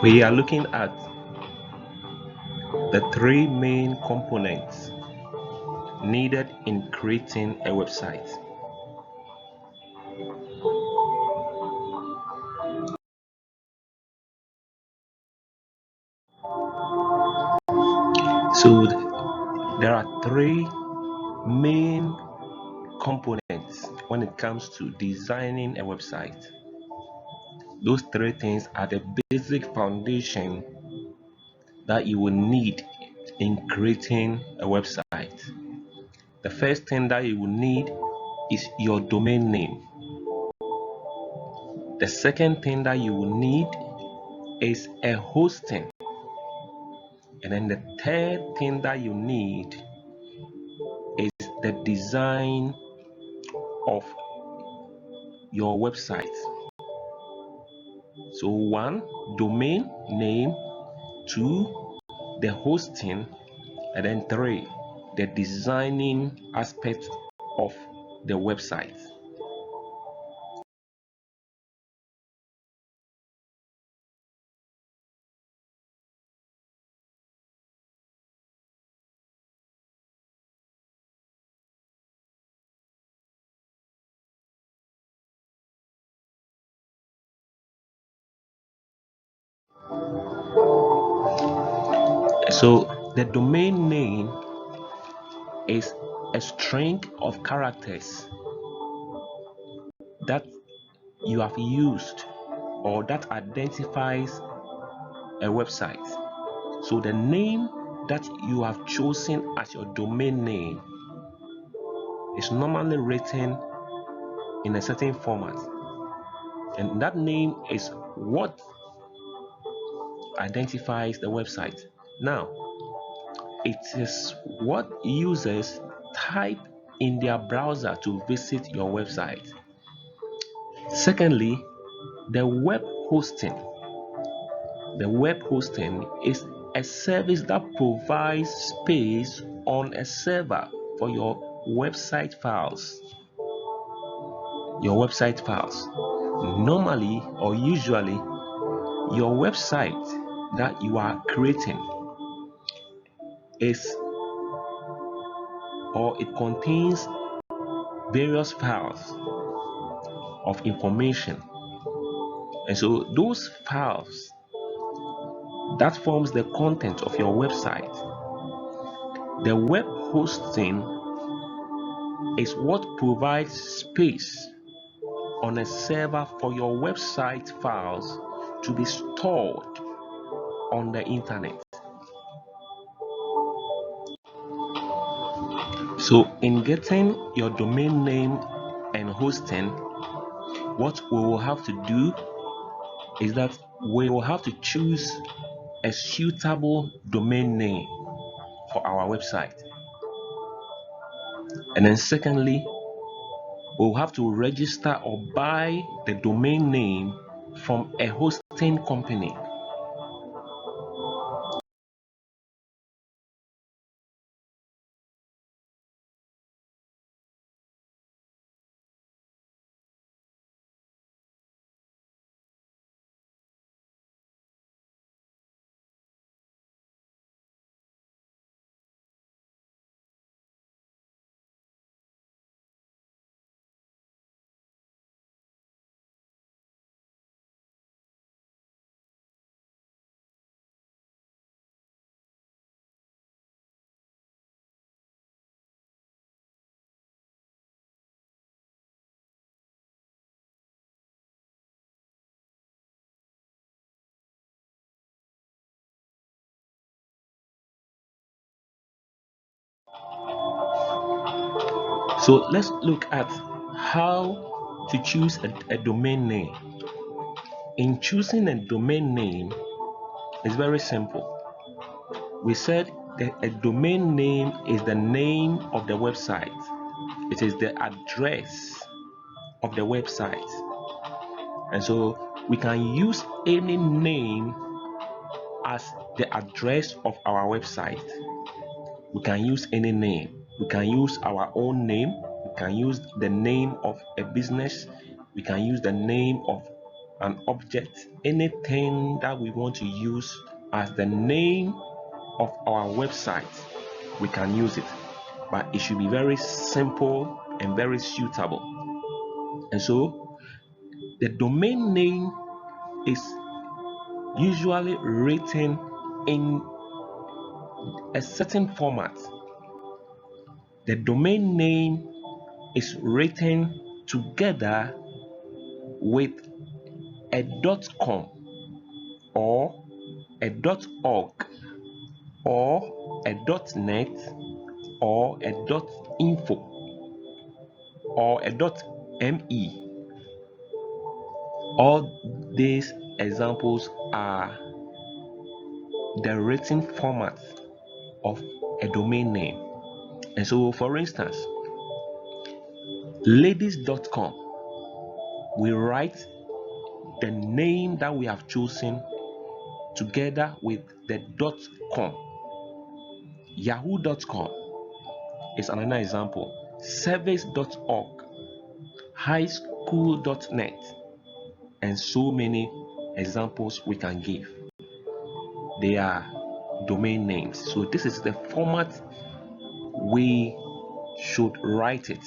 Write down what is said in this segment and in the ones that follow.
We are looking at the three main components needed in creating a website. So there are three main components when it comes to designing a website. Those three things are the basic foundation that you will need in creating a website. The first thing that you will need is your domain name. The second thing that you will need is a hosting. And then the third thing that you need is the design of your website. So 1, domain name, 2, the hosting, and then 3, the designing aspect of the website. So the domain name is a string of characters that you have used or that identifies a website. So the name that you have chosen as your domain name is normally written in a certain format, and that name is what identifies the website. Now, it is what users type in their browser to visit your website. Secondly, the web hosting. The web hosting is a service that provides space on a server for your website files. Normally or usually, your website that you are creating it contains various files of information, and so those files that forms the content of your website. The web hosting is what provides space on a server for your website files to be stored on the internet. So in getting your domain name and hosting, what we will have to do is that we will have to choose a suitable domain name for our website. And then secondly, we'll have to register or buy the domain name from a hosting company. So let's look at how to choose a domain name. In choosing a domain name, it's very simple. We said that a domain name is the name of the website. It is the address of the website. And so we can use any name as the address of our website. We can use any name. We can use our own name. We can use the name of a business. We can use the name of an object, anything that we want to use as the name of our website, we can use it, but it should be very simple and very suitable. And so the domain name is usually written in a certain format. The domain name is written together with a .com or a .org or a .net or a .info or a .me. All these examples are the written format of a domain name. And so, for instance, ladies.com, we write the name that we have chosen together with the .com. Yahoo.com is another example. Service.org, highschool.net, and so many examples we can give. They are domain names. So this is the format we should write it.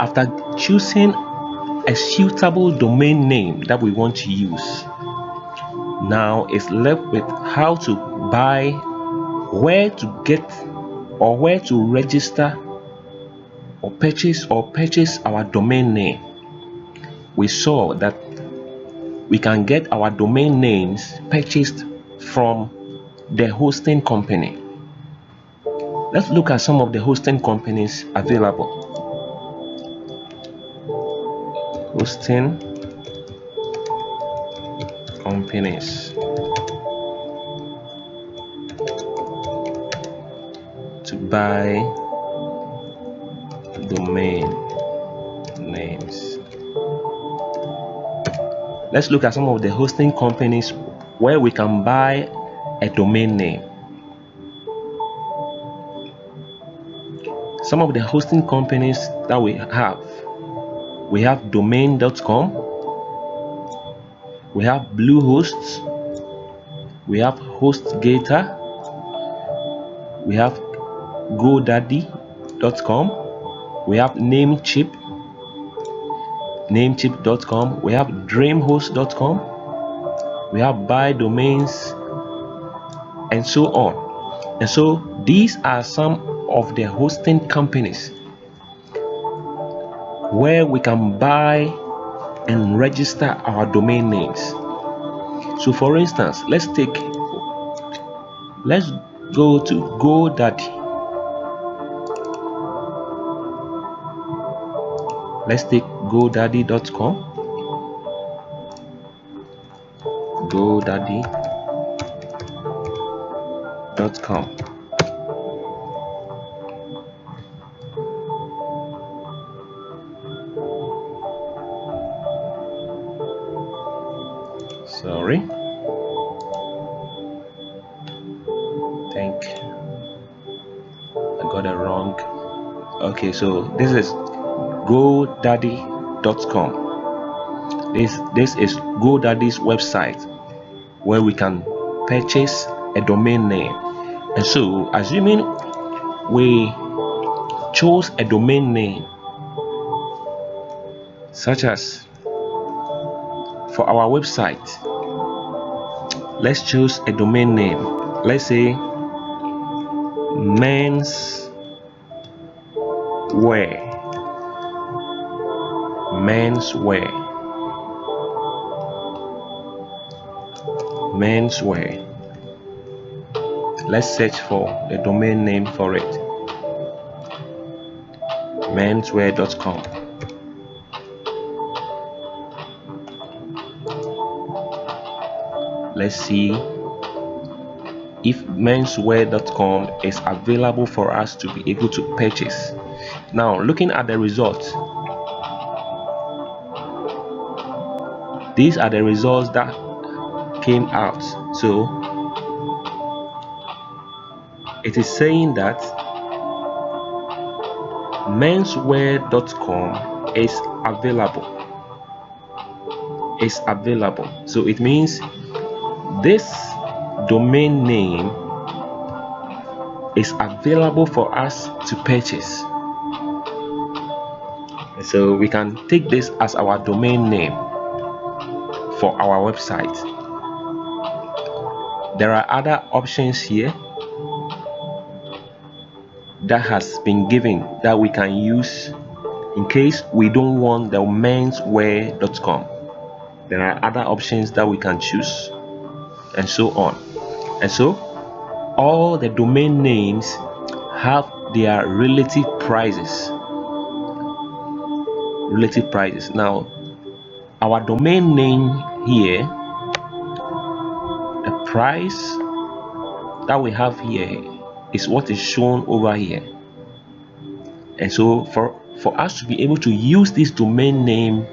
After choosing a suitable domain name that we want to use, now it's left with how to buy, where to get, or where to register or purchase our domain name. We saw that we can get our domain names purchased from the hosting company. Let's look at some of the hosting companies available. Hosting companies to buy domain names. Let's look at some of the hosting companies where we can buy a domain name. Some of the hosting companies that we have domain.com, we have Bluehost, we have HostGator, we have GoDaddy.com, we have Namecheap.com, we have DreamHost.com, we have Buy Domains, and so on. And so these are some of the hosting companies where we can buy and register our domain names. So for instance, let's go to GoDaddy. Let's take GoDaddy.com. GoDaddy.com. Sorry. Think I got it wrong. Okay, so this is GoDaddy.com. This is GoDaddy's website where we can purchase a domain name. And so, assuming we chose a domain name, such as for our website, let's choose a domain name. Let's say menswear. Let's search for the domain name for it. Menswear.com. Let's see if menswear.com is available for us to be able to purchase. Now, looking at the results, these are the results that came out. So it is saying that menswear.com is available. So it means this domain name is available for us to purchase. So we can take this as our domain name for our website. There are other options here that has been given that we can use in case we don't want the menswear.com. There are other options that we can choose, and so on. And so all the domain names have their relative prices. Now, our domain name here, the price that we have here is what is shown over here. And so for us to be able to use this domain name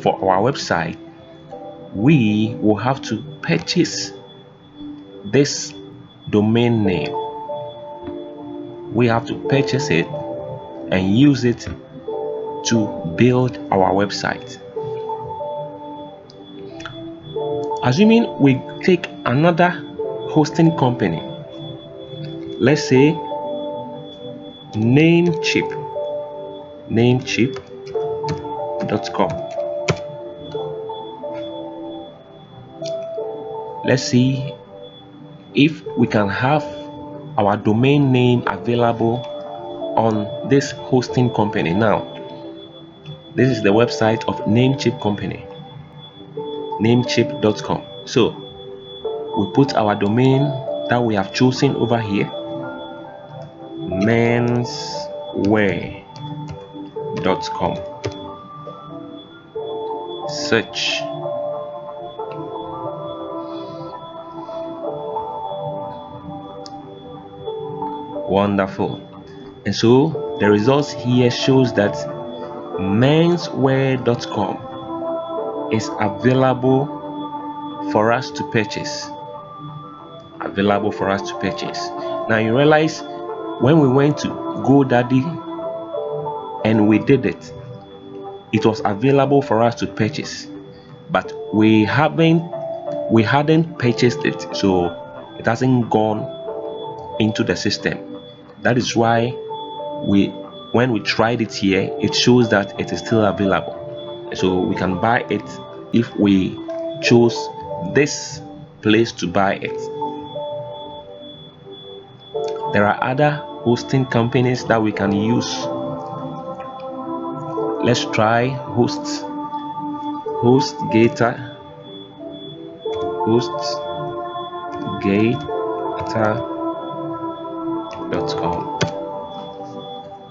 for our website, we will have to purchase this domain name. We have to purchase it and use it to build our website. Assuming we take another hosting company, let's say Namecheap.com. Let's see if we can have our domain name available on this hosting company. Now, this is the website of Namecheap company, Namecheap.com. So we put our domain that we have chosen over here, menswear.com. Search. Wonderful. And so the results here shows that menswear.com is available for us to purchase. Now you realize when we went to GoDaddy and we did it, it was available for us to purchase, but we hadn't purchased it, so it hasn't gone into the system. That is why when we tried it here, it shows that it is still available. So we can buy it if we choose this place to buy it. There are other hosting companies that we can use. Let's try hostgator.com.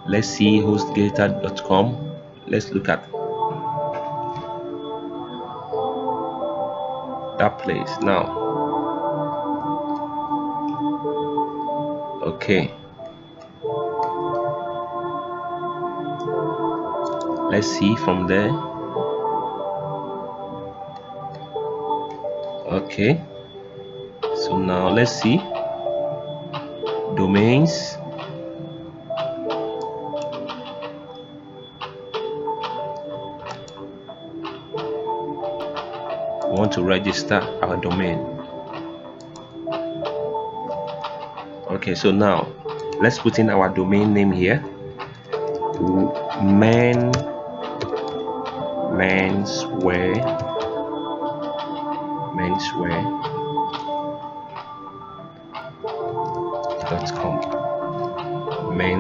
Let's see hostgator.com. Let's look at that place now. Okay, let's see from there. Okay, so now let's see domains. We want to register our domain. Okay, so now let's put in our domain name here.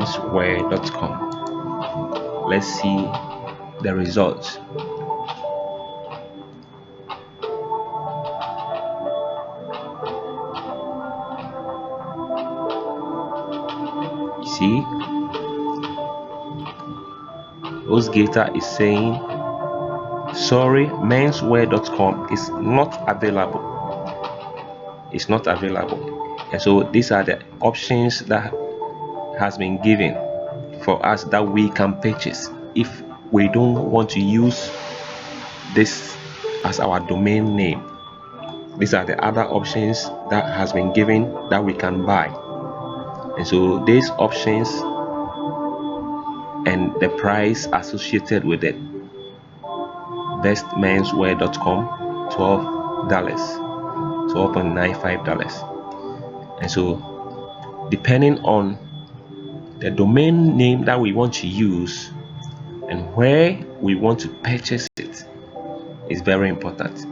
menswear.com. Let's see the results. See, HostGator is saying, sorry, menswear.com is not available. It's not available. And so these are the options that has been given for us that we can purchase if we don't want to use this as our domain name. These are the other options that has been given that we can buy. And so these options and the price associated with it: bestmenswear.com, $12.95. And so depending on the domain name that we want to use and where we want to purchase it is very important.